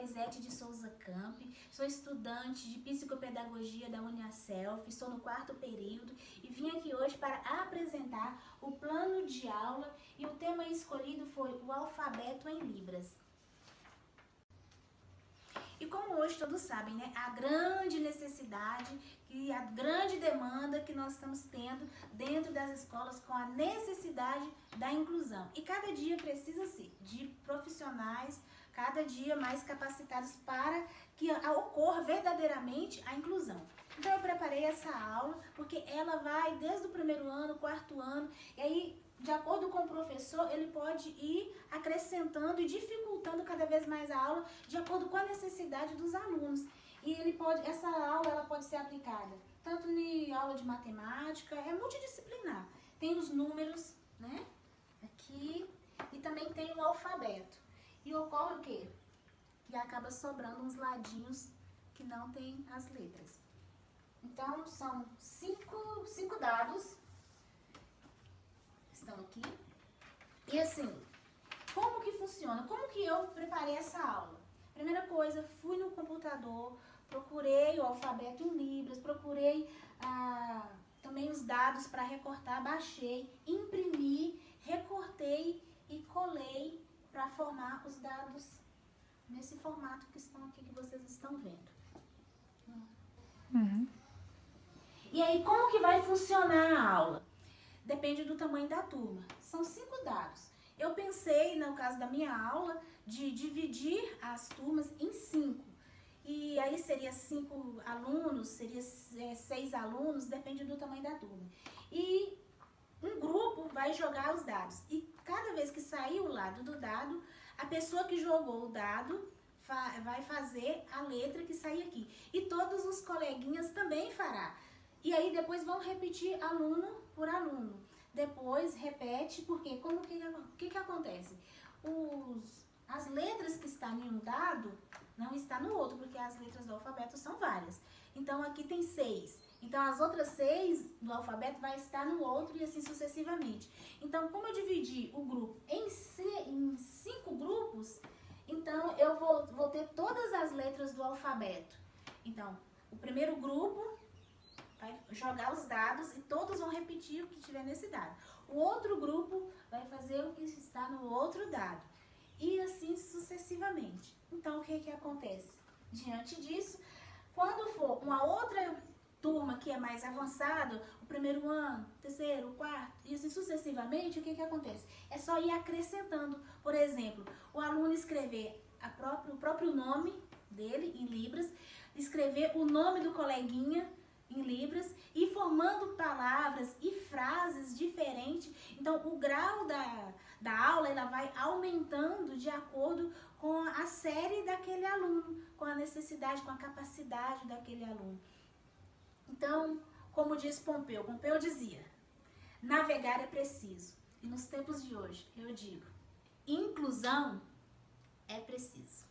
Loisete de Souza Camp, sou estudante de Psicopedagogia da Uniaselv, estou no 4º período e vim aqui hoje para apresentar o plano de aula e o tema escolhido foi o alfabeto em Libras. E como hoje todos sabem, né, a grande necessidade e a grande demanda que nós estamos tendo dentro das escolas com a necessidade da inclusão. E cada dia precisa-se de profissionais, cada dia mais capacitados para que ocorra verdadeiramente a inclusão. Então eu preparei essa aula porque ela vai desde o 1º ano, 4º ano, e aí de acordo com o professor, ele pode ir acrescentando e dificultando cada vez mais a aula de acordo com a necessidade dos alunos. E essa aula ela pode ser aplicada tanto em aula de matemática, é multidisciplinar. Tem os números, né? Aqui, e também tem o alfabeto. E ocorre o quê? Que acaba sobrando uns ladinhos que não tem as letras. Então, são cinco dados estão aqui. E assim, como que funciona? Como que eu preparei essa aula? Primeira coisa, fui no computador, procurei o alfabeto em Libras, procurei também os dados para recortar, baixei, imprimi, recortei e colei para formar os dados nesse formato que estão aqui, que vocês estão vendo. E aí, como que vai funcionar a aula? Depende do tamanho da turma. São 5 dados. Eu pensei, no caso da minha aula, de dividir as turmas em 5. E aí seria 5 alunos, seria 6 alunos, depende do tamanho da turma. E um grupo vai jogar os dados. E cada vez que sair o lado do dado, a pessoa que jogou o dado vai fazer a letra que sair aqui. E todos os coleguinhas também fará. E aí depois vão repetir aluno por aluno. Depois repete, porque como que acontece? As letras que estão em um dado não está no outro, porque as letras do alfabeto são várias. Então aqui tem 6. Então as outras 6 do alfabeto vai estar no outro e assim sucessivamente. Então como eu dividi o grupo em 5 grupos, então eu vou ter todas as letras do alfabeto. Então o primeiro grupo vai jogar os dados e todos vão repetir o que tiver nesse dado. O outro grupo vai fazer o que está no outro dado. E assim sucessivamente. Então, o que acontece? Diante disso, quando for uma outra turma que é mais avançada, o 1º ano, 3º, 4º, e assim sucessivamente, o que acontece? É só ir acrescentando. Por exemplo, o aluno escrever o próprio nome dele em Libras, escrever o nome do coleguinha em Libras e formando palavras e frases diferentes. Então, o grau da aula ela vai aumentando de acordo com a série daquele aluno, com a necessidade, com a capacidade daquele aluno. Então, como diz Pompeu dizia, navegar é preciso. E nos tempos de hoje, eu digo, inclusão é preciso.